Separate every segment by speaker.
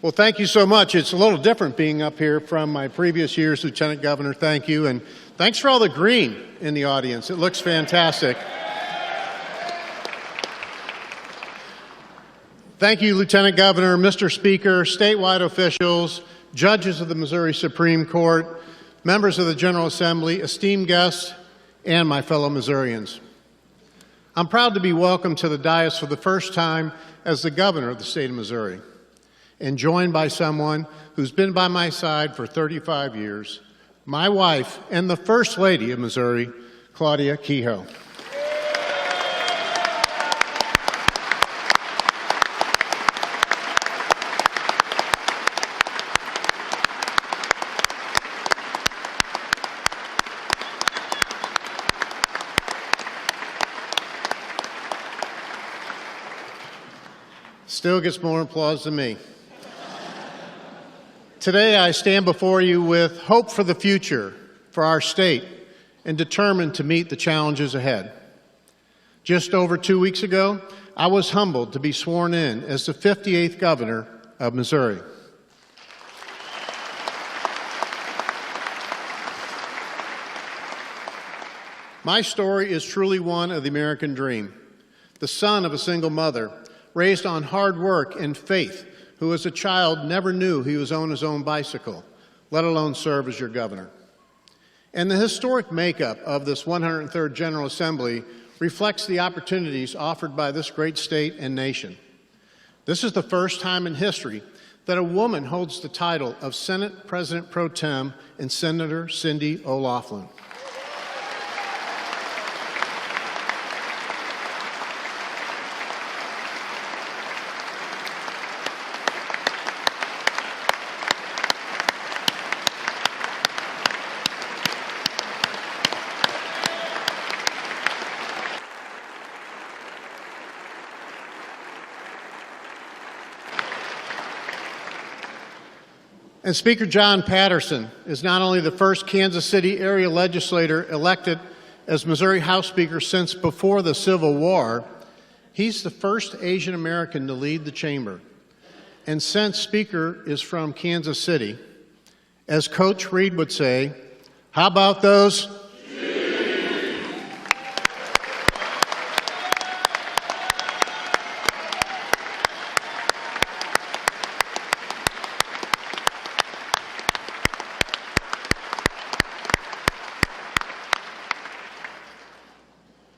Speaker 1: Well, thank you so much. It's a little different being up here from my previous years, Lieutenant Governor. Thank you. And thanks for all the green in the audience. It looks fantastic. Thank you, Lieutenant Governor, Mr. Speaker, statewide officials, judges of the Missouri Supreme Court, members of the General Assembly, esteemed guests, and my fellow Missourians. I'm proud to be welcomed to the dais for the first time as the governor of the state of Missouri, and joined by someone who's been by my side for 35 years, my wife and the First Lady of Missouri, Claudia Kehoe. Still gets more applause than me. Today, I stand before you with hope for the future for our state and determined to meet the challenges ahead. Just over 2 weeks ago, I was humbled to be sworn in as the 58th governor of Missouri. My story is truly one of the American dream, the son of a single mother, raised on hard work and faith, who as a child never knew he was on his own bicycle, let alone serve as your governor. And the historic makeup of this 103rd General Assembly reflects the opportunities offered by this great state and nation. This is the first time in history that a woman holds the title of Senate President Pro Tem and Senator Cindy O'Loughlin. And Speaker John Patterson is not only the first Kansas City area legislator elected as Missouri House Speaker since before the Civil War, he's the first Asian American to lead the chamber. And since Speaker is from Kansas City, as Coach Reed would say, how about those?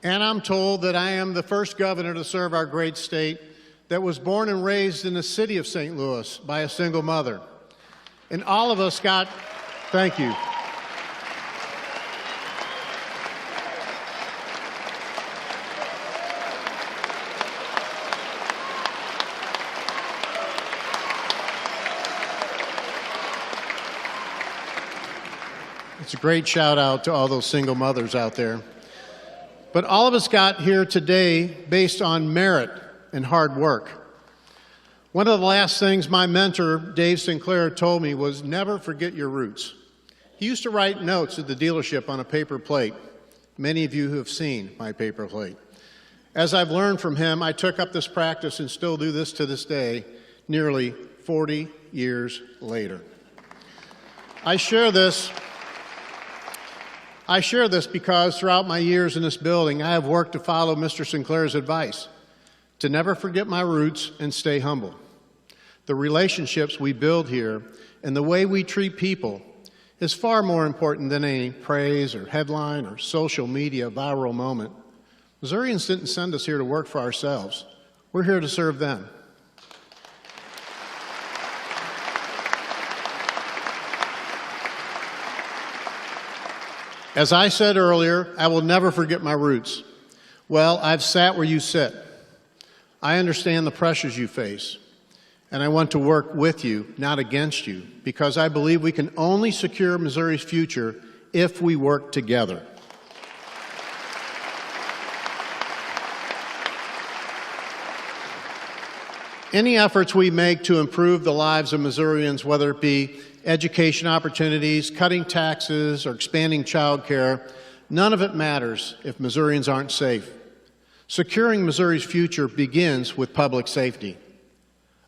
Speaker 1: And I'm told that I am the first governor to serve our great state that was born and raised in the city of St. Louis by a single mother. And all of us got, thank you. It's a great shout out to all those single mothers out there. But all of us got here today based on merit and hard work. One of the last things my mentor, Dave Sinclair, told me was never forget your roots. He used to write notes at the dealership on a paper plate. Many of you who have seen my paper plate. As I've learned from him, I took up this practice and still do this to this day, nearly 40 years later. I share this because throughout my years in this building, I have worked to follow Mr. Sinclair's advice, to never forget my roots and stay humble. The relationships we build here and the way we treat people is far more important than any praise or headline or social media viral moment. Missourians didn't send us here to work for ourselves. We're here to serve them. As I said earlier, I will never forget my roots. Well, I've sat where you sit. I understand the pressures you face, and I want to work with you, not against you, because I believe we can only secure Missouri's future if we work together. Any efforts we make to improve the lives of Missourians, whether it be education opportunities, cutting taxes, or expanding child care, none of it matters if Missourians aren't safe. Securing Missouri's future begins with public safety.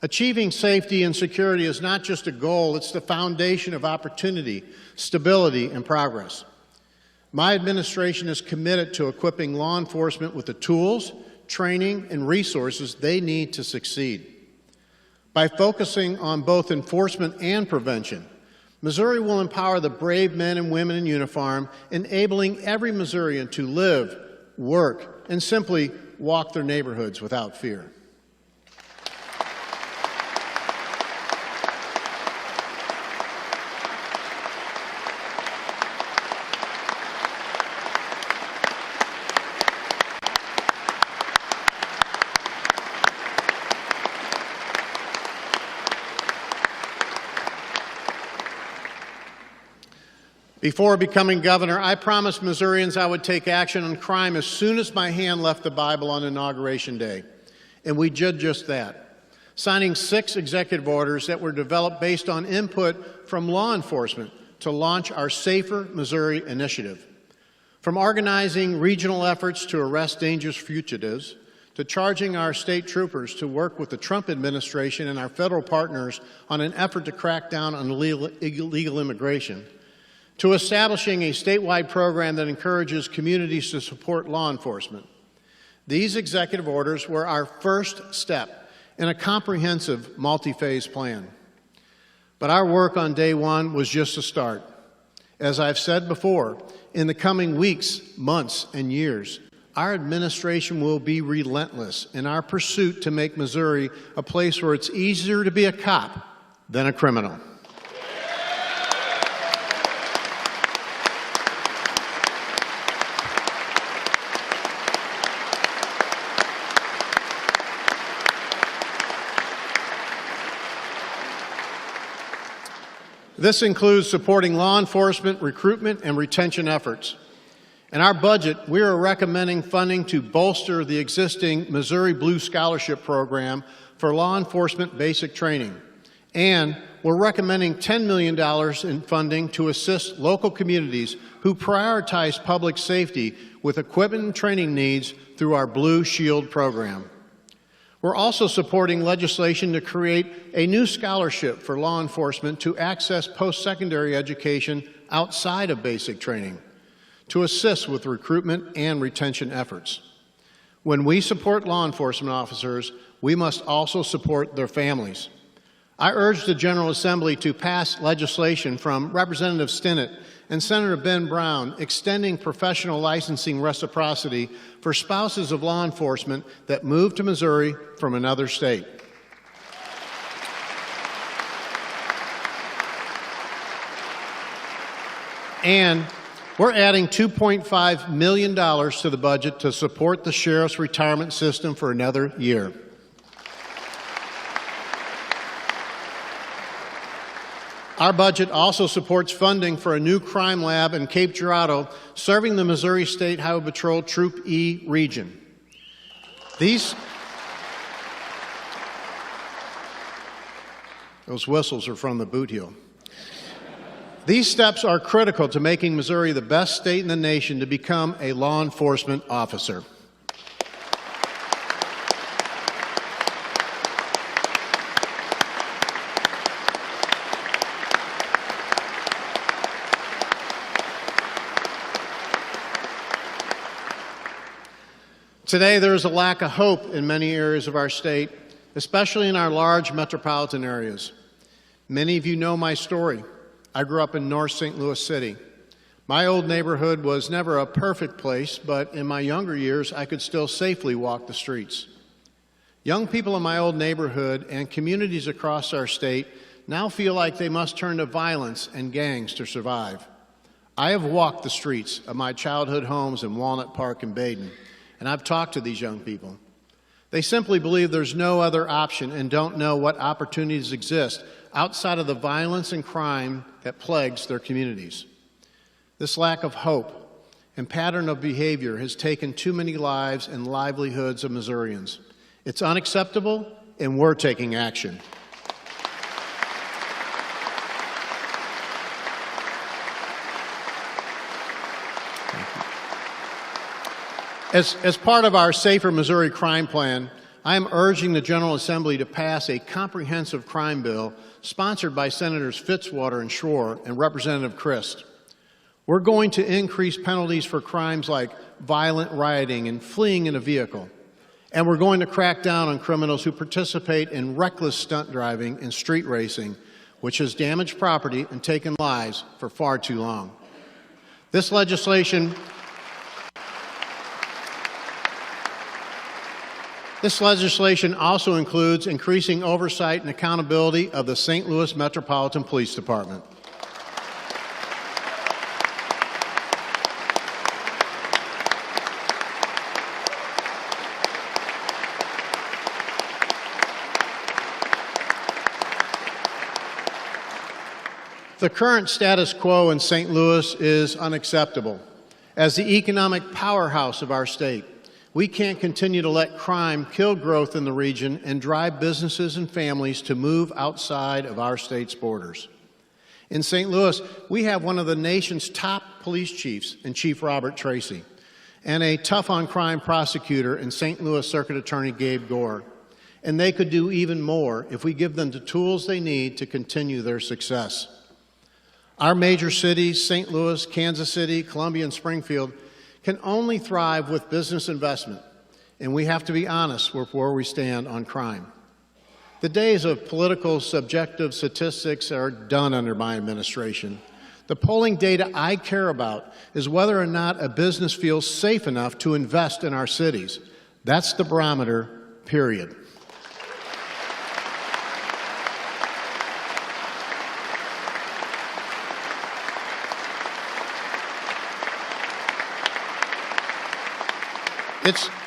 Speaker 1: Achieving safety and security is not just a goal, it's the foundation of opportunity, stability, and progress. My administration is committed to equipping law enforcement with the tools, training, and resources they need to succeed. By focusing on both enforcement and prevention, Missouri will empower the brave men and women in uniform, enabling every Missourian to live, work, and simply walk their neighborhoods without fear. Before becoming governor, I promised Missourians I would take action on crime as soon as my hand left the Bible on Inauguration Day. And we did just that, signing 6 executive orders that were developed based on input from law enforcement to launch our Safer Missouri initiative. From organizing regional efforts to arrest dangerous fugitives, to charging our state troopers to work with the Trump administration and our federal partners on an effort to crack down on illegal immigration, to establishing a statewide program that encourages communities to support law enforcement. These executive orders were our first step in a comprehensive multi-phase plan. But our work on day one was just a start. As I've said before, in the coming weeks, months, and years, our administration will be relentless in our pursuit to make Missouri a place where it's easier to be a cop than a criminal. This includes supporting law enforcement, recruitment, and retention efforts. In our budget, we are recommending funding to bolster the existing Missouri Blue Scholarship Program for law enforcement basic training. And we're recommending $10 million in funding to assist local communities who prioritize public safety with equipment and training needs through our Blue Shield program. We're also supporting legislation to create a new scholarship for law enforcement to access post-secondary education outside of basic training, to assist with recruitment and retention efforts. When we support law enforcement officers, we must also support their families. I urge the General Assembly to pass legislation from Representative Stinnett and Senator Ben Brown extending professional licensing reciprocity for spouses of law enforcement that move to Missouri from another state. And we're adding $2.5 million to the budget to support the sheriff's retirement system for another year. Our budget also supports funding for a new crime lab in Cape Girardeau, serving the Missouri State Highway Patrol Troop E region. Those whistles are from the boot heel. These steps are critical to making Missouri the best state in the nation to become a law enforcement officer. Today, there is a lack of hope in many areas of our state, especially in our large metropolitan areas. Many of you know my story. I grew up in North St. Louis City. My old neighborhood was never a perfect place, but in my younger years, I could still safely walk the streets. Young people in my old neighborhood and communities across our state now feel like they must turn to violence and gangs to survive. I have walked the streets of my childhood homes in Walnut Park and Baden, and I've talked to these young people. They simply believe there's no other option and don't know what opportunities exist outside of the violence and crime that plagues their communities. This lack of hope and pattern of behavior has taken too many lives and livelihoods of Missourians. It's unacceptable, and we're taking action. As part of our Safer Missouri crime plan, I am urging the General Assembly to pass a comprehensive crime bill sponsored by Senators Fitzwater and Schroer and Representative Christ. We're going to increase penalties for crimes like violent rioting and fleeing in a vehicle. And we're going to crack down on criminals who participate in reckless stunt driving and street racing, which has damaged property and taken lives for far too long. This legislation also includes increasing oversight and accountability of the St. Louis Metropolitan Police Department. The current status quo in St. Louis is unacceptable. As the economic powerhouse of our state, we can't continue to let crime kill growth in the region and drive businesses and families to move outside of our state's borders. In St. Louis, we have one of the nation's top police chiefs in Chief Robert Tracy, and a tough-on-crime prosecutor in St. Louis Circuit Attorney Gabe Gore. And they could do even more if we give them the tools they need to continue their success. Our major cities, St. Louis, Kansas City, Columbia, and Springfield, can only thrive with business investment, and we have to be honest with where we stand on crime. The days of political subjective statistics are done under my administration. The polling data I care about is whether or not a business feels safe enough to invest in our cities. That's the barometer, period.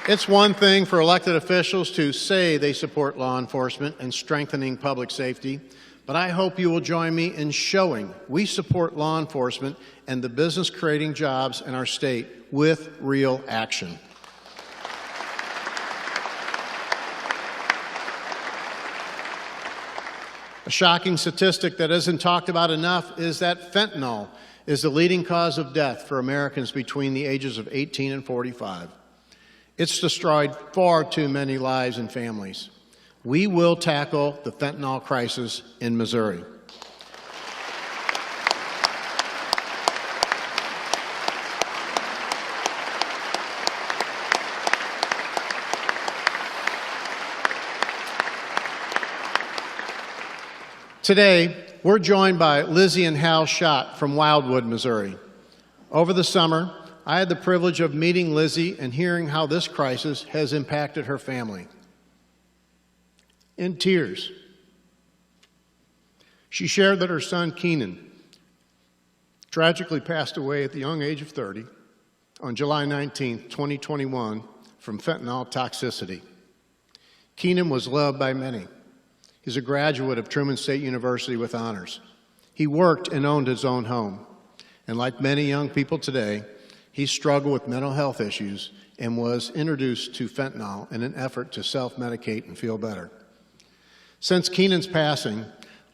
Speaker 1: It's one thing for elected officials to say they support law enforcement and strengthening public safety, but I hope you will join me in showing we support law enforcement and the business creating jobs in our state with real action. A shocking statistic that isn't talked about enough is that fentanyl is the leading cause of death for Americans between the ages of 18 and 45. It's destroyed far too many lives and families. We will tackle the fentanyl crisis in Missouri. Today, we're joined by Lizzie and Hal Schott from Wildwood, Missouri. Over the summer, I had the privilege of meeting Lizzie and hearing how this crisis has impacted her family. In tears, she shared that her son, Keenan, tragically passed away at the young age of 30 on July 19, 2021, from fentanyl toxicity. Keenan was loved by many. He's a graduate of Truman State University with honors. He worked and owned his own home. And like many young people today, he struggled with mental health issues and was introduced to fentanyl in an effort to self-medicate and feel better. Since Keenan's passing,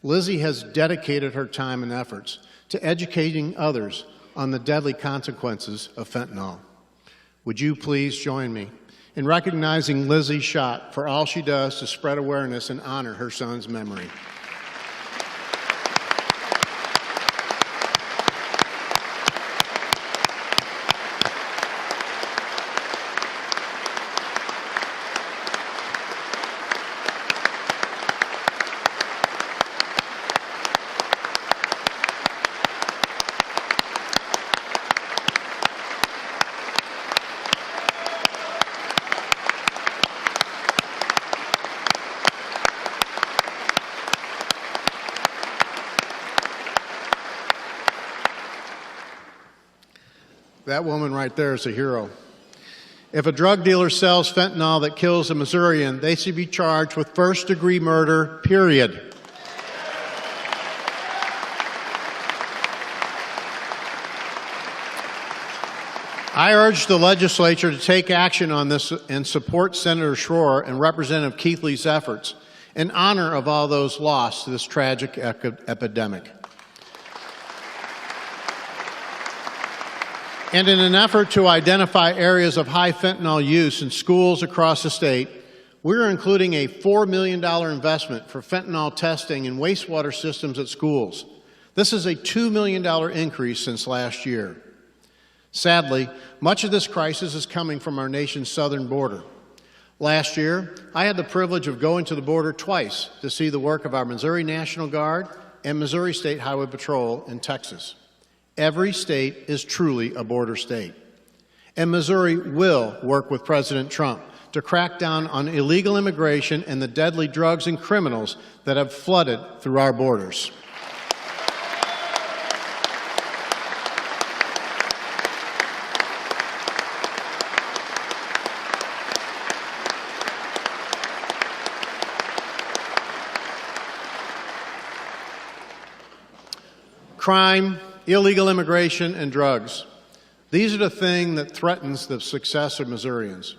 Speaker 1: Lizzie has dedicated her time and efforts to educating others on the deadly consequences of fentanyl. Would you please join me in recognizing Lizzie Schott for all she does to spread awareness and honor her son's memory? That woman right there is a hero. If a drug dealer sells fentanyl that kills a Missourian, they should be charged with first-degree murder, period. I urge the legislature to take action on this and support Senator Schroer and Representative Keithley's efforts in honor of all those lost to this tragic epidemic. And in an effort to identify areas of high fentanyl use in schools across the state, We're including a $4 million investment for fentanyl testing in wastewater systems at schools. This is a $2 million increase since last year. Sadly, much of this crisis is coming from our nation's southern border. Last year, I had the privilege of going to the border twice to see the work of our Missouri National Guard and Missouri State Highway Patrol in Texas. Every state is truly a border state. And Missouri will work with President Trump to crack down on illegal immigration and the deadly drugs and criminals that have flooded through our borders. Crime, illegal immigration, and drugs. These are the things that threatens the success of Missourians.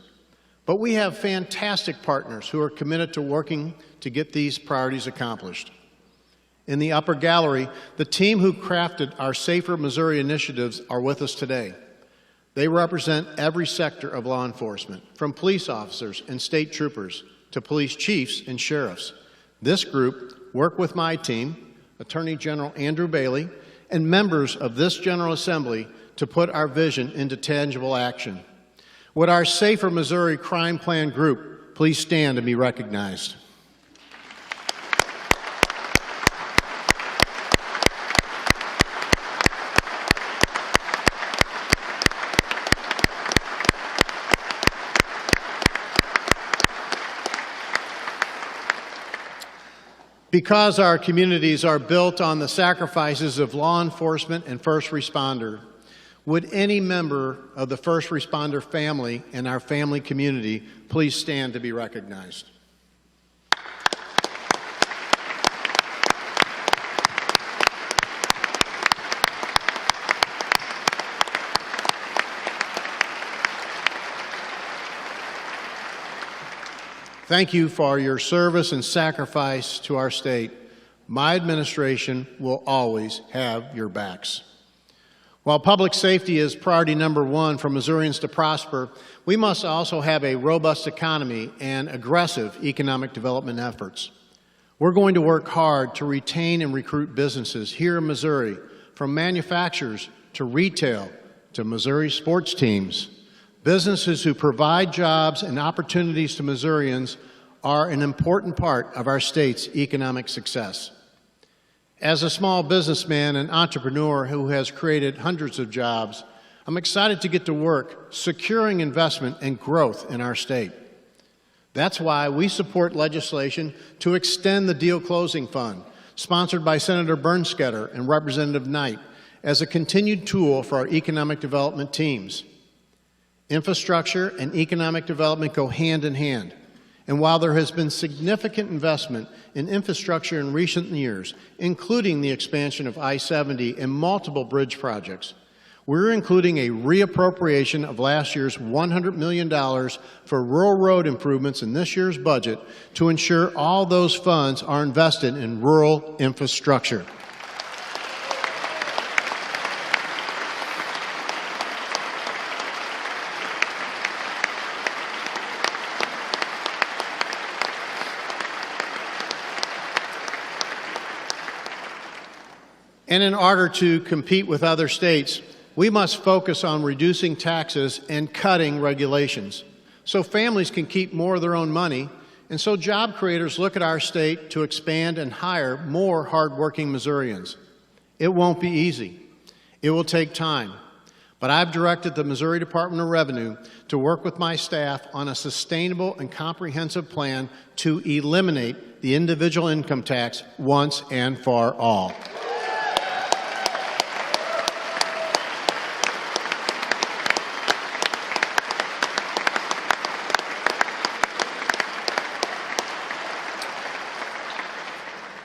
Speaker 1: But we have fantastic partners who are committed to working to get these priorities accomplished. In the upper gallery, the team who crafted our Safer Missouri initiatives are with us today. They represent every sector of law enforcement, from police officers and state troopers to police chiefs and sheriffs. This group worked with my team, Attorney General Andrew Bailey, and members of this General Assembly to put our vision into tangible action. Would our Safer Missouri Crime Plan group please stand and be recognized? Because our communities are built on the sacrifices of law enforcement and first responder, would any member of the first responder family and our family community please stand to be recognized? Thank you for your service and sacrifice to our state. My administration will always have your backs. While public safety is priority number one for Missourians to prosper, we must also have a robust economy and aggressive economic development efforts. We're going to work hard to retain and recruit businesses here in Missouri, from manufacturers to retail to Missouri sports teams. Businesses who provide jobs and opportunities to Missourians are an important part of our state's economic success. As a small businessman and entrepreneur who has created hundreds of jobs, I'm excited to get to work securing investment and growth in our state. That's why we support legislation to extend the Deal Closing Fund, sponsored by Senator Bernskoetter and Representative Knight, as a continued tool for our economic development teams. Infrastructure and economic development go hand in hand. And while there has been significant investment in infrastructure in recent years, including the expansion of I-70 and multiple bridge projects, we're including a reappropriation of last year's $100 million for rural road improvements in this year's budget to ensure all those funds are invested in rural infrastructure. And in order to compete with other states, we must focus on reducing taxes and cutting regulations so families can keep more of their own money, and so job creators look at our state to expand and hire more hardworking Missourians. It won't be easy. It will take time. But I've directed the Missouri Department of Revenue to work with my staff on a sustainable and comprehensive plan to eliminate the individual income tax once and for all.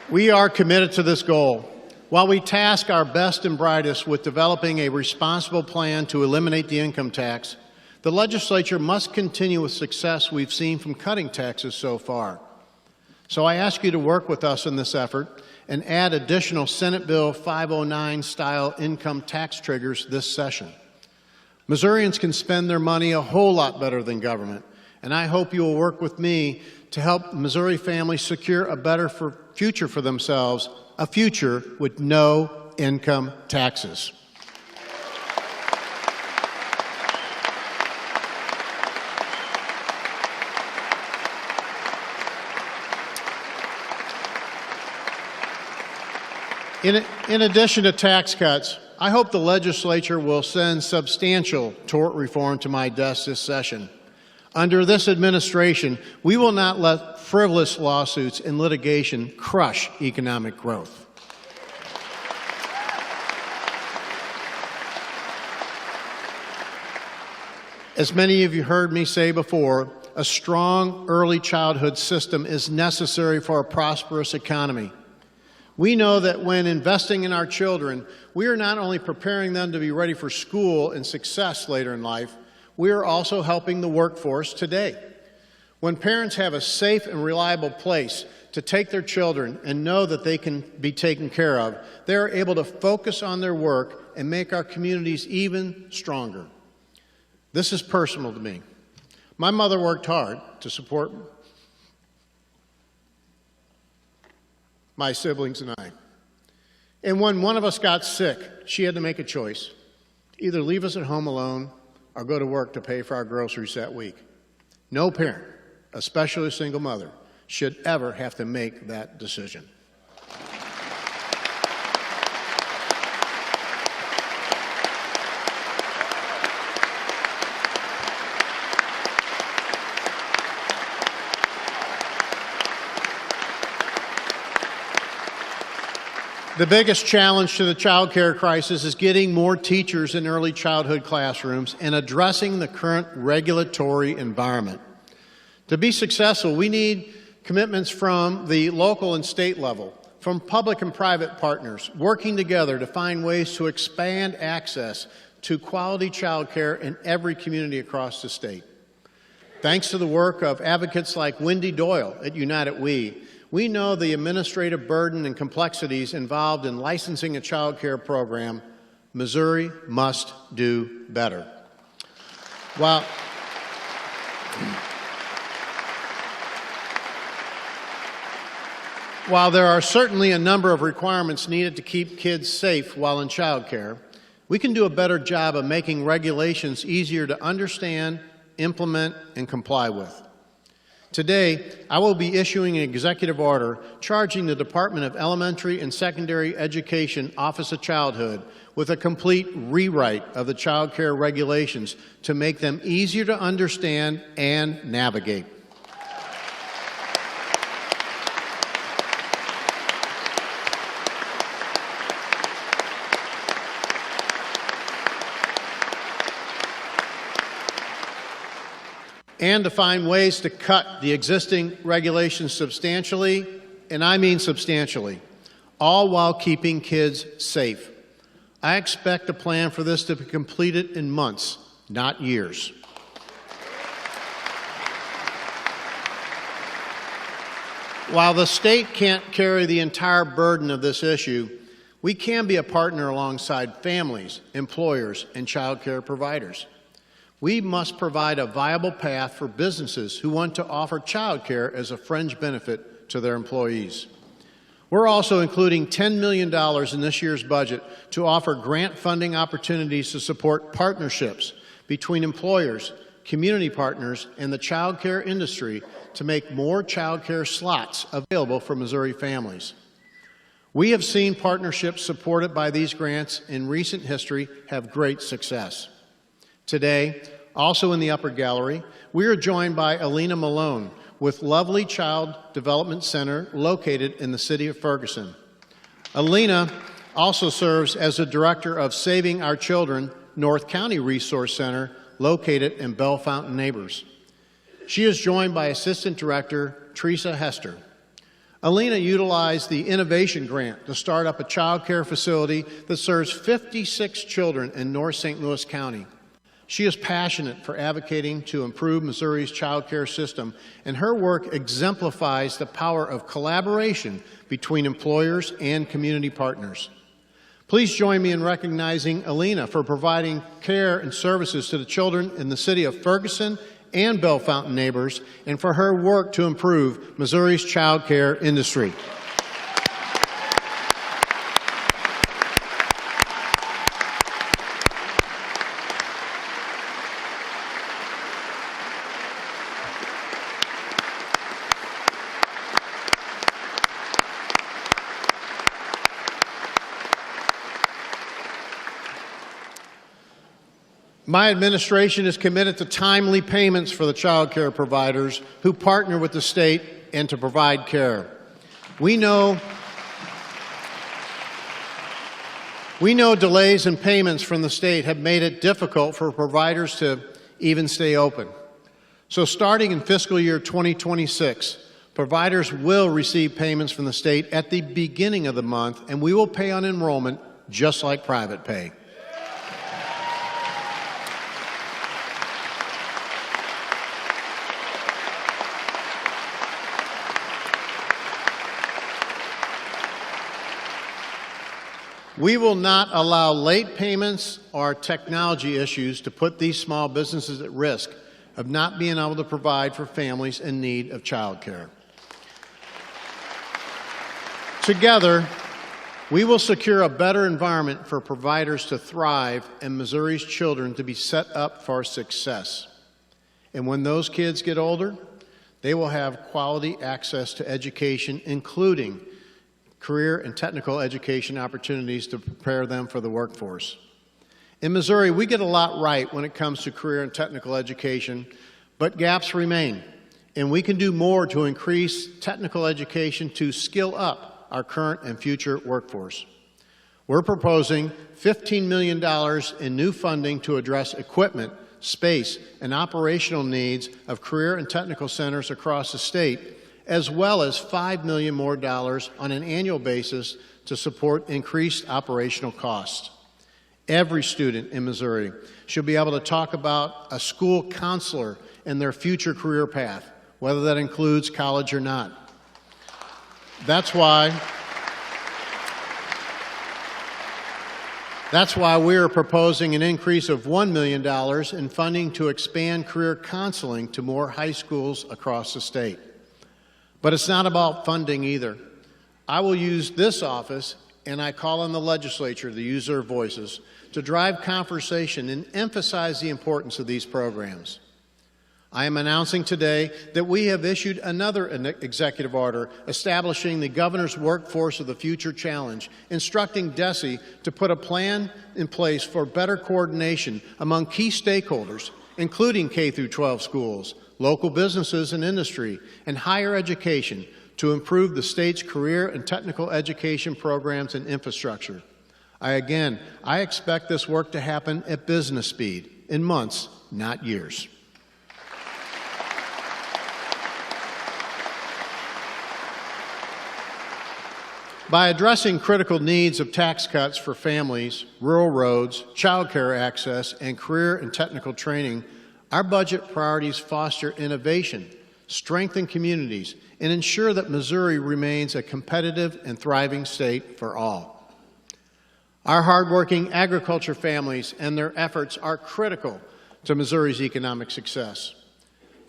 Speaker 1: We are committed to this goal. While we task our best and brightest with developing a responsible plan to eliminate the income tax, the legislature must continue with success we've seen from cutting taxes so far. So I ask you to work with us in this effort and add additional Senate Bill 509-style income tax triggers this session. Missourians can spend their money a whole lot better than government, and I hope you will work with me to help Missouri families secure a better future for themselves, a future with no income taxes. In addition to tax cuts, I hope the legislature will send substantial tort reform to my desk this session. Under this administration, we will not let frivolous lawsuits and litigation crush economic growth. As many of you heard me say before, a strong early childhood system is necessary for a prosperous economy. We know that when investing in our children, we are not only preparing them to be ready for school and success later in life, we are also helping the workforce today. When parents have a safe and reliable place to take their children and know that they can be taken care of, they are able to focus on their work and make our communities even stronger. This is personal to me. My mother worked hard to support my siblings and I. And when one of us got sick, she had to make a choice. Either leave us at home alone or go to work to pay for our groceries that week. No parent, especially a single mother, should ever have to make that decision. The biggest challenge to the child care crisis is getting more teachers in early childhood classrooms and addressing the current regulatory environment. To be successful, we need commitments from the local and state level, from public and private partners, working together to find ways to expand access to quality child care in every community across the state. Thanks to the work of advocates like Wendy Doyle at United We know the administrative burden and complexities involved in licensing a child care program. Missouri must do better. While there are certainly a number of requirements needed to keep kids safe while in child care, we can do a better job of making regulations easier to understand, implement, and comply with. Today, I will be issuing an executive order charging the Department of Elementary and Secondary Education Office of Childhood with a complete rewrite of the child care regulations to make them easier to understand and navigate. And to find ways to cut the existing regulations substantially, and I mean substantially, all while keeping kids safe. I expect a plan for this to be completed in months, not years. While the state can't carry the entire burden of this issue, we can be a partner alongside families, employers, and child care providers. We must provide a viable path for businesses who want to offer child care as a fringe benefit to their employees. We're also including $10 million in this year's budget to offer grant funding opportunities to support partnerships between employers, community partners, and the child care industry to make more child care slots available for Missouri families. We have seen partnerships supported by these grants in recent history have great success. Today, also in the upper gallery, we are joined by Alina Malone with Lovely Child Development Center located in the city of Ferguson. Alina also serves as the director of Saving Our Children North County Resource Center located in Bell Fountain Neighbors. She is joined by Assistant Director Teresa Hester. Alina utilized the Innovation Grant to start up a child care facility that serves 56 children in North St. Louis County. She is passionate for advocating to improve Missouri's child care system, and her work exemplifies the power of collaboration between employers and community partners. Please join me in recognizing Alina for providing care and services to the children in the city of Ferguson and Bellefontaine neighbors, and for her work to improve Missouri's child care industry. My administration is committed to timely payments for the child care providers who partner with the state and to provide care. We know delays in payments from the state have made it difficult for providers to even stay open. So starting in fiscal year 2026, providers will receive payments from the state at the beginning of the month, and we will pay on enrollment just like private pay. We will not allow late payments or technology issues to put these small businesses at risk of not being able to provide for families in need of child care. Together, we will secure a better environment for providers to thrive and Missouri's children to be set up for success. And when those kids get older, they will have quality access to education, including career and technical education opportunities to prepare them for the workforce. In Missouri, we get a lot right when it comes to career and technical education, but gaps remain, and we can do more to increase technical education to skill up our current and future workforce. We're proposing $15 million in new funding to address equipment, space, and operational needs of career and technical centers across the state, as well as $5 million more on an annual basis to support increased operational costs. Every student in Missouri should be able to talk about a school counselor and their future career path, whether that includes college or not. That's why we are proposing an increase of $1 million in funding to expand career counseling to more high schools across the state. But it's not about funding either. I will use this office, and I call on the legislature to use their voices to drive conversation and emphasize the importance of these programs. I am announcing today that we have issued another executive order establishing the Governor's Workforce of the Future Challenge, instructing DESE to put a plan in place for better coordination among key stakeholders, including K-12 schools, local businesses and industry, and higher education to improve the state's career and technical education programs and infrastructure. I expect this work to happen at business speed, in months, not years. By addressing critical needs of tax cuts for families, rural roads, child care access, and career and technical training, our budget priorities foster innovation, strengthen communities, and ensure that Missouri remains a competitive and thriving state for all. Our hardworking agriculture families and their efforts are critical to Missouri's economic success.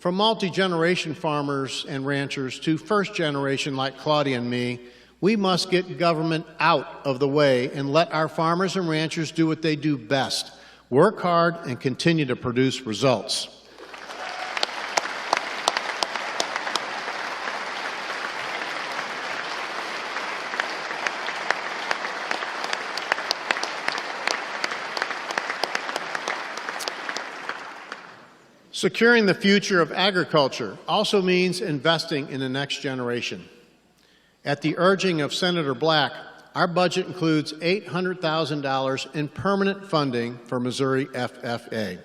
Speaker 1: From multi-generation farmers and ranchers to first generation like Claudia and me, we must get government out of the way and let our farmers and ranchers do what they do best: work hard and continue to produce results. Securing the future of agriculture also means investing in the next generation. At the urging of Senator Black, our budget includes $800,000 in permanent funding for Missouri FFA.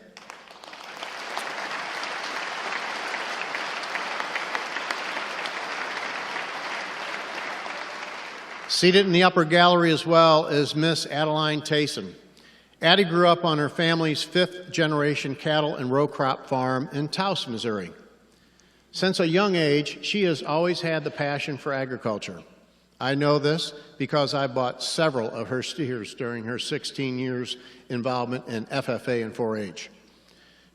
Speaker 1: Seated in the upper gallery as well is Miss Adeline Tayson. Addie grew up on her family's fifth-generation cattle and row crop farm in Taos, Missouri. Since a young age, she has always had the passion for agriculture. I know this because I bought several of her steers during her 16 years involvement in FFA and 4-H.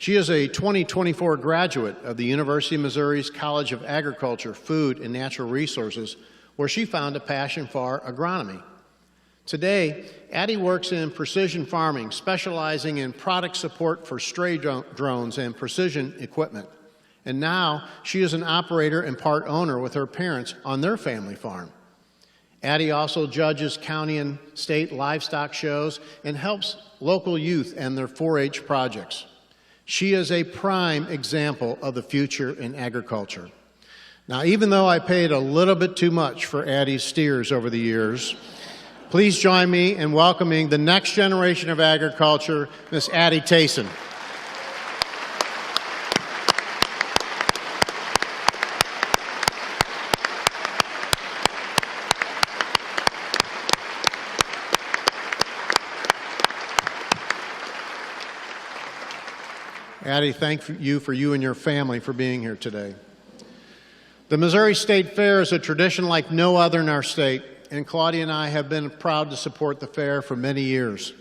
Speaker 1: She is a 2024 graduate of the University of Missouri's College of Agriculture, Food, and Natural Resources, where she found a passion for agronomy. Today, Addie works in precision farming, specializing in product support for stray drones and precision equipment. And now, she is an operator and part owner with her parents on their family farm. Addie also judges county and state livestock shows and helps local youth and their 4-H projects. She is a prime example of the future in agriculture. Now, even though I paid a little bit too much for Addie's steers over the years, please join me in welcoming the next generation of agriculture, Miss Addie Tayson. Addie, thank you and your family for being here today. The Missouri State Fair is a tradition like no other in our state, and Claudia and I have been proud to support the fair for many years.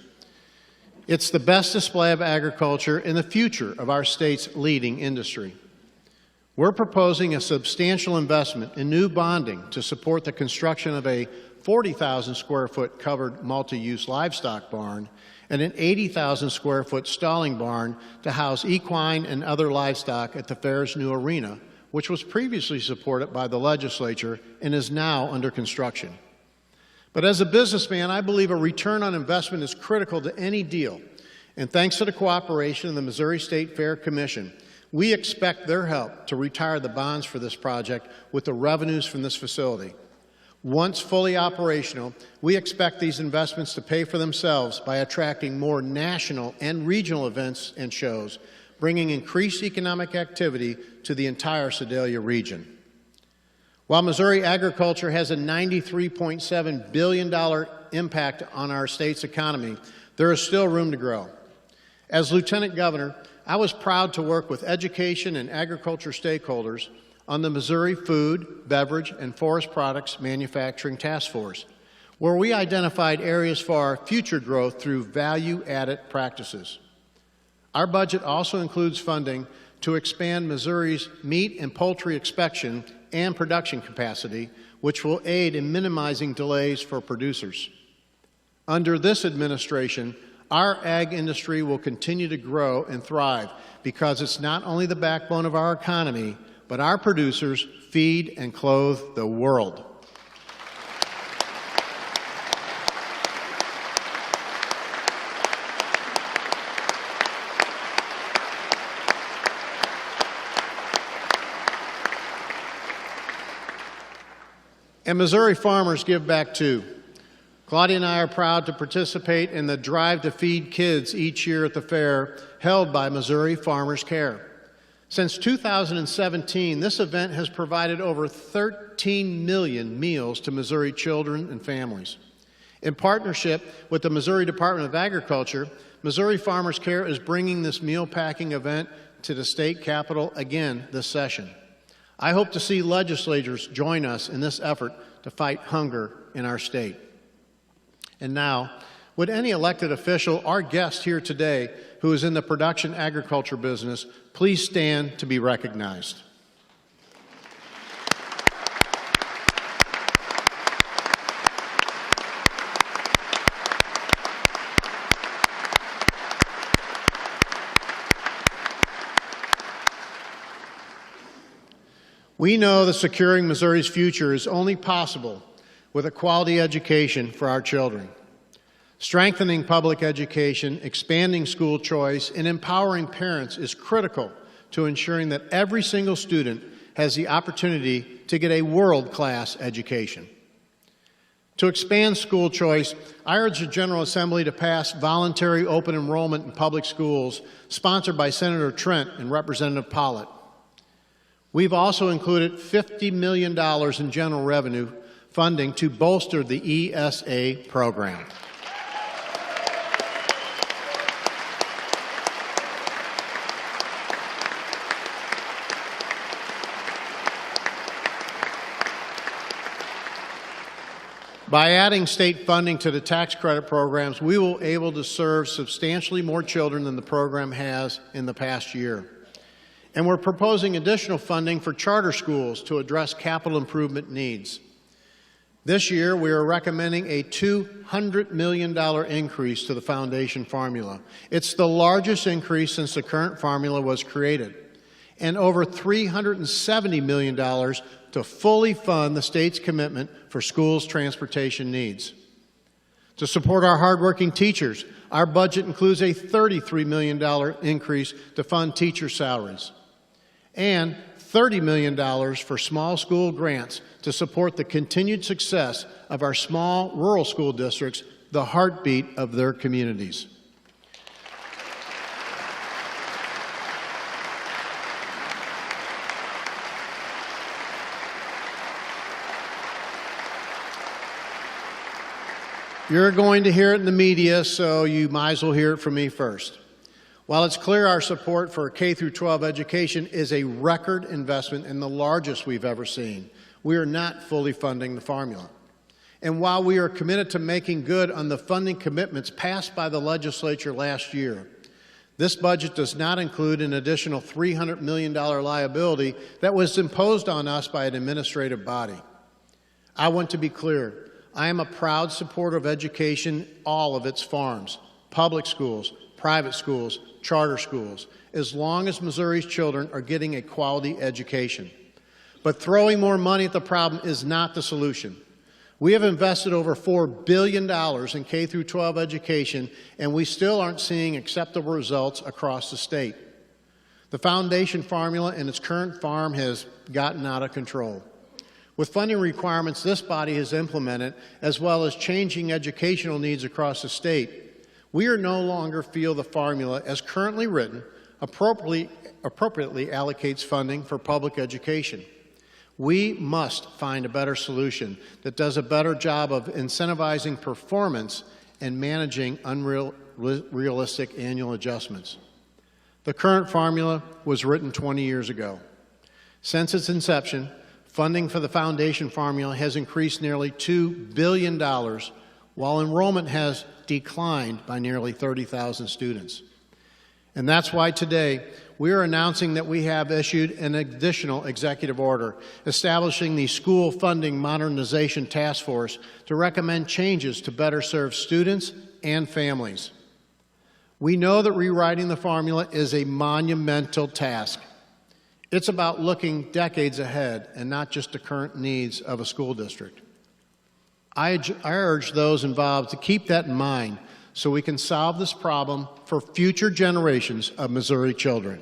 Speaker 1: It's the best display of agriculture in the future of our state's leading industry. We're proposing a substantial investment in new bonding to support the construction of a 40,000 square foot covered multi-use livestock barn and an 80,000 square foot stalling barn to house equine and other livestock at the fair's new arena, which was previously supported by the legislature and is now under construction. But as a businessman, I believe a return on investment is critical to any deal. And thanks to the cooperation of the Missouri State Fair Commission, we expect their help to retire the bonds for this project with the revenues from this facility. Once fully operational, we expect these investments to pay for themselves by attracting more national and regional events and shows, bringing increased economic activity to the entire Sedalia region. While Missouri agriculture has a $93.7 billion impact on our state's economy, there is still room to grow. As Lieutenant Governor, I was proud to work with education and agriculture stakeholders on the Missouri Food, Beverage, and Forest Products Manufacturing Task Force, where we identified areas for our future growth through value-added practices. Our budget also includes funding to expand Missouri's meat and poultry inspection and production capacity, which will aid in minimizing delays for producers. Under this administration, our ag industry will continue to grow and thrive because it's not only the backbone of our economy, but our producers feed and clothe the world. And Missouri farmers give back too. Claudia and I are proud to participate in the Drive to Feed Kids each year at the fair held by Missouri Farmers Care. Since 2017, this event has provided over 13 million meals to Missouri children and families. In partnership with the Missouri Department of Agriculture, Missouri Farmers Care is bringing this meal packing event to the state capitol again this session. I hope to see legislators join us in this effort to fight hunger in our state. And now, would any elected official or guest here today who is in the production agriculture business please stand to be recognized? We know that securing Missouri's future is only possible with a quality education for our children. Strengthening public education, expanding school choice, and empowering parents is critical to ensuring that every single student has the opportunity to get a world-class education. To expand school choice, I urge the General Assembly to pass voluntary open enrollment in public schools, sponsored by Senator Trent and Representative Pollitt. We've also included $50 million in general revenue funding to bolster the ESA program. By adding state funding to the tax credit programs, we will be able to serve substantially more children than the program has in the past year. And we're proposing additional funding for charter schools to address capital improvement needs. This year, we are recommending a $200 million increase to the foundation formula. It's the largest increase since the current formula was created, and over $370 million to fully fund the state's commitment for schools' transportation needs. To support our hardworking teachers, our budget includes a $33 million increase to fund teacher salaries and $30 million for small school grants to support the continued success of our small rural school districts, the heartbeat of their communities. You're going to hear it in the media, so you might as well hear it from me first. While it's clear our support for K-12 education is a record investment and the largest we've ever seen, we are not fully funding the formula. And while we are committed to making good on the funding commitments passed by the legislature last year, this budget does not include an additional $300 million liability that was imposed on us by an administrative body. I want to be clear. I am a proud supporter of education, all of its forms, public schools, private schools, charter schools, as long as Missouri's children are getting a quality education. But throwing more money at the problem is not the solution. We have invested over $4 billion in K-12 education, and we still aren't seeing acceptable results across the state. The foundation formula in its current form has gotten out of control. With funding requirements this body has implemented, as well as changing educational needs across the state, we are no longer feel the formula, as currently written, appropriately allocates funding for public education. We must find a better solution that does a better job of incentivizing performance and managing unrealistic annual adjustments. The current formula was written 20 years ago. Since its inception, funding for the foundation formula has increased nearly $2 billion, while enrollment has declined by nearly 30,000 students. And that's why today we are announcing that we have issued an additional executive order establishing the School Funding Modernization Task Force to recommend changes to better serve students and families. We know that rewriting the formula is a monumental task. It's about looking decades ahead and not just the current needs of a school district. I urge those involved to keep that in mind so we can solve this problem for future generations of Missouri children.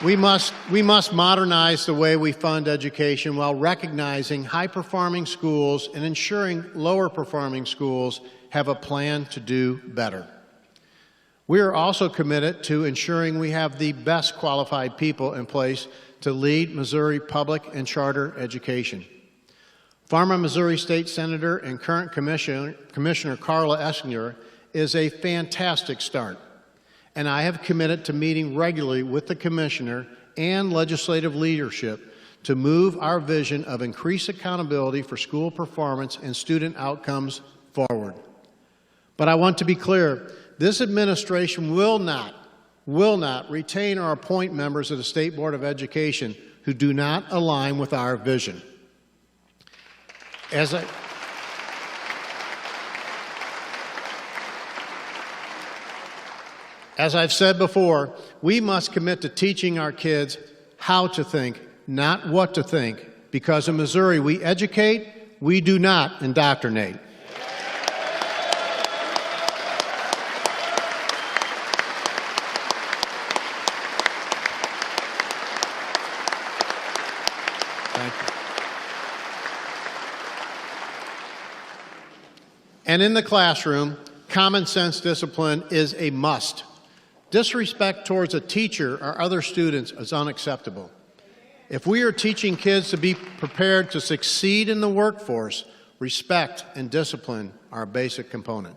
Speaker 1: We must modernize the way we fund education while recognizing high-performing schools and ensuring lower-performing schools have a plan to do better. We are also committed to ensuring we have the best qualified people in place to lead Missouri public and charter education. Former Missouri State Senator and current Commissioner Carla Essinger is a fantastic start, and I have committed to meeting regularly with the Commissioner and legislative leadership to move our vision of increased accountability for school performance and student outcomes forward. But I want to be clear, this administration will not retain or appoint members of the State Board of Education who do not align with our vision. As I've said before, we must commit to teaching our kids how to think, not what to think, because in Missouri we educate, we do not indoctrinate. And in the classroom, common sense discipline is a must. Disrespect towards a teacher or other students is unacceptable. If we are teaching kids to be prepared to succeed in the workforce, respect and discipline are a basic component.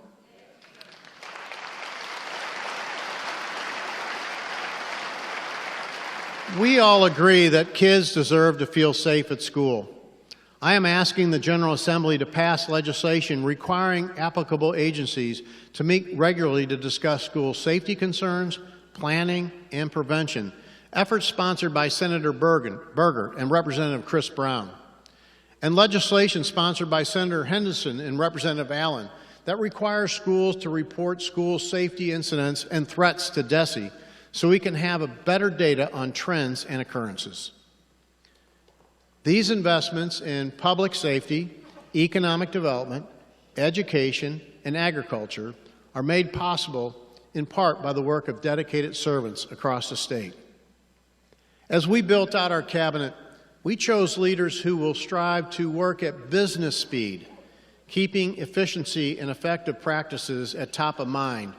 Speaker 1: We all agree that kids deserve to feel safe at school. I am asking the General Assembly to pass legislation requiring applicable agencies to meet regularly to discuss school safety concerns, planning, and prevention, efforts sponsored by Senator Berger and Representative Chris Brown, and legislation sponsored by Senator Henderson and Representative Allen that requires schools to report school safety incidents and threats to DESE so we can have a better data on trends and occurrences. These investments in public safety, economic development, education, and agriculture are made possible in part by the work of dedicated servants across the state. As we built out our cabinet, we chose leaders who will strive to work at business speed, keeping efficiency and effective practices at top of mind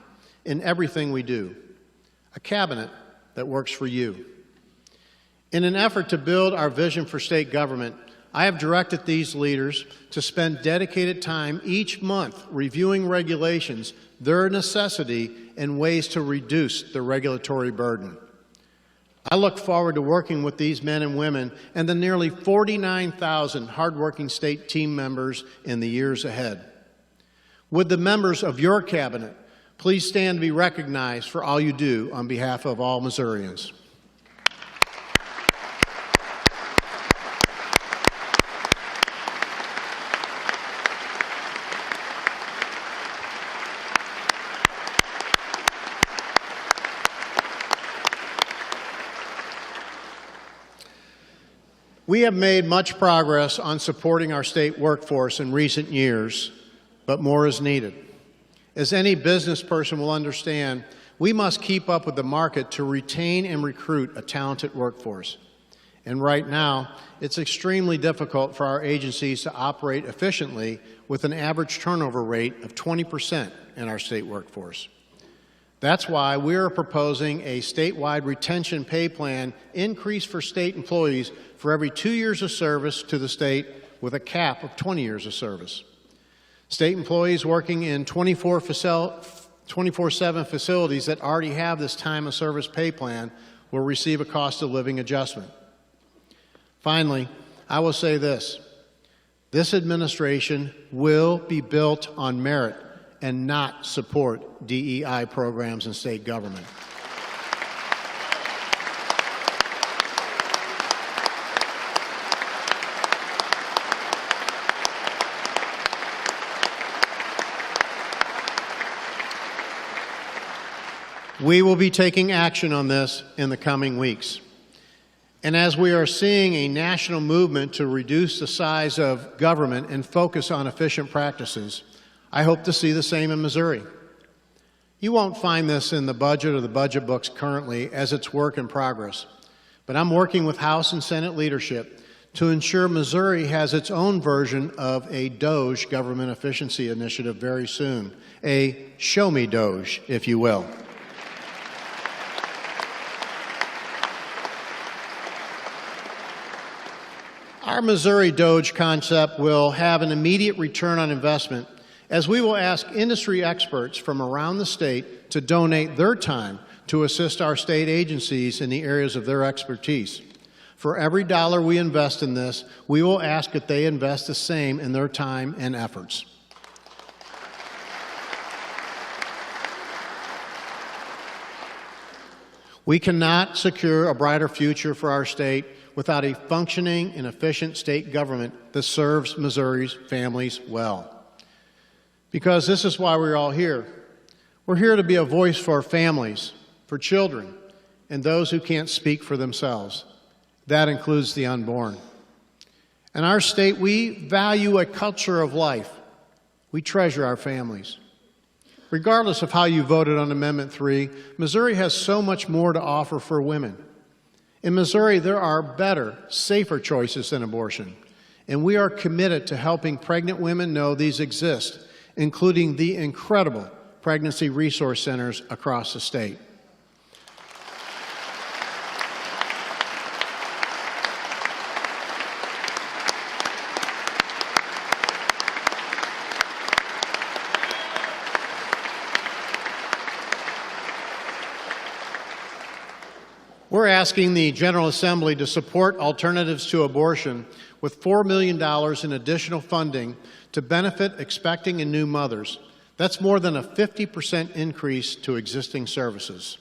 Speaker 1: in everything we do. A cabinet that works for you. In an effort to build our vision for state government, I have directed these leaders to spend dedicated time each month reviewing regulations, their necessity, and ways to reduce the regulatory burden. I look forward to working with these men and women and the nearly 49,000 hardworking state team members in the years ahead. Would the members of your cabinet please stand to be recognized for all you do on behalf of all Missourians. We have made much progress on supporting our state workforce in recent years, but more is needed. As any business person will understand, we must keep up with the market to retain and recruit a talented workforce. And right now, it's extremely difficult for our agencies to operate efficiently with an average turnover rate of 20% in our state workforce. That's why we are proposing a statewide retention pay plan increase for state employees for every 2 years of service to the state with a cap of 20 years of service. State employees working in 24/7 facilities that already have this time of service pay plan will receive a cost of living adjustment. Finally, I will say this. This administration will be built on merit and not support DEI programs in state government. We will be taking action on this in the coming weeks. And as we are seeing a national movement to reduce the size of government and focus on efficient practices, I hope to see the same in Missouri. You won't find this in the budget or the budget books currently, as it's work in progress. But I'm working with House and Senate leadership to ensure Missouri has its own version of a DOGE government efficiency initiative very soon, a show me DOGE, if you will. Our Missouri DOGE concept will have an immediate return on investment as we will ask industry experts from around the state to donate their time to assist our state agencies in the areas of their expertise. For every dollar we invest in this, we will ask that they invest the same in their time and efforts. We cannot secure a brighter future for our state without a functioning and efficient state government that serves Missouri's families well. Because this is why we're all here. We're here to be a voice for families, for children, and those who can't speak for themselves. That includes the unborn. In our state, we value a culture of life. We treasure our families. Regardless of how you voted on Amendment 3, Missouri has so much more to offer for women. In Missouri, there are better, safer choices than abortion, and we are committed to helping pregnant women know these exist, including the incredible pregnancy resource centers across the state. We're asking the General Assembly to support alternatives to abortion with $4 million in additional funding to benefit expecting and new mothers. That's more than a 50% increase to existing services.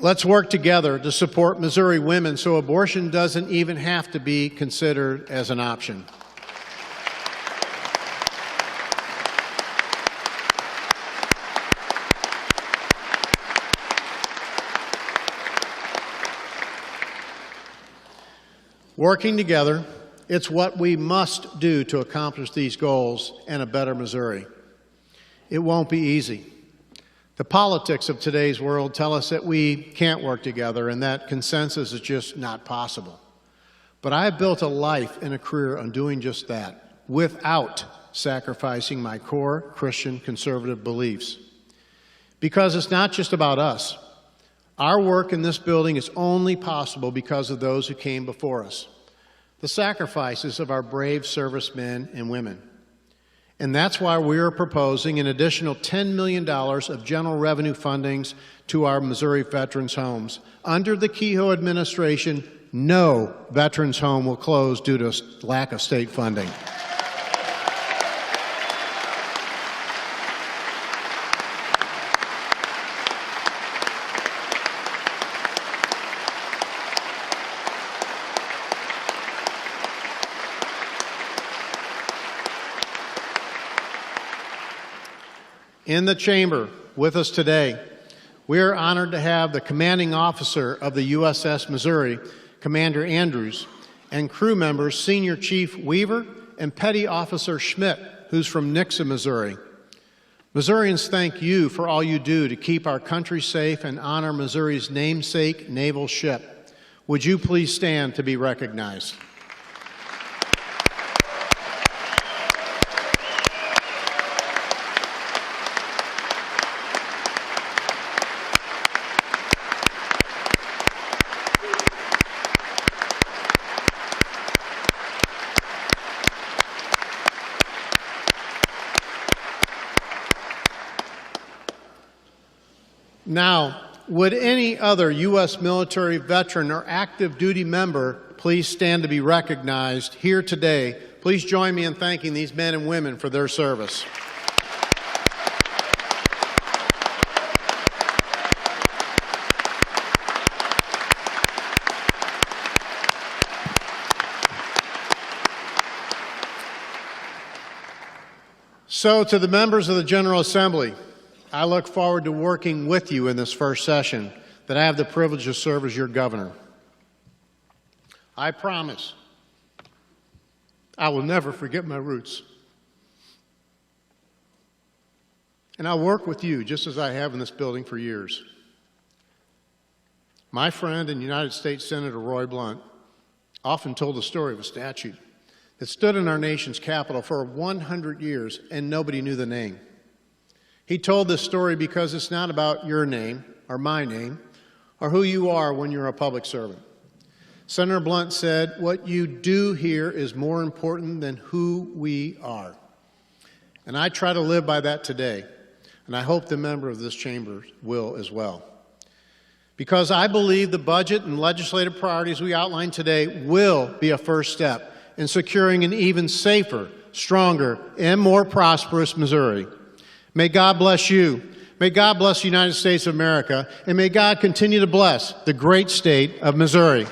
Speaker 1: Let's work together to support Missouri women so abortion doesn't even have to be considered as an option. Working together, it's what we must do to accomplish these goals and a better Missouri. It won't be easy. The politics of today's world tell us that we can't work together and that consensus is just not possible. But I have built a life and a career on doing just that without sacrificing my core Christian conservative beliefs. Because it's not just about us. Our work in this building is only possible because of those who came before us, the sacrifices of our brave servicemen and women. And that's why we are proposing an additional $10 million of general revenue fundings to our Missouri veterans' homes. Under the Kehoe administration, no veterans' home will close due to lack of state funding. In the chamber with us today, we are honored to have the commanding officer of the USS Missouri, Commander Andrews, and crew members Senior Chief Weaver and Petty Officer Schmidt, who's from Nixa, Missouri. Missourians thank you for all you do to keep our country safe and honor Missouri's namesake naval ship. Would you please stand to be recognized? Now, would any other U.S. military veteran or active duty member please stand to be recognized here today? Please join me in thanking these men and women for their service. So, to the members of the General Assembly, I look forward to working with you in this first session that I have the privilege to serve as your governor. I promise I will never forget my roots. And I'll work with you just as I have in this building for years. My friend and United States Senator Roy Blunt often told the story of a statue that stood in our nation's capital for 100 years and nobody knew the name. He told this story because it's not about your name or my name or who you are when you're a public servant. Senator Blunt said, "What you do here is more important than who we are." And I try to live by that today, and I hope the member of this chamber will as well. Because I believe the budget and legislative priorities we outlined today will be a first step in securing an even safer, stronger, and more prosperous Missouri. May God bless you. May God bless the United States of America. And may God continue to bless the great state of Missouri.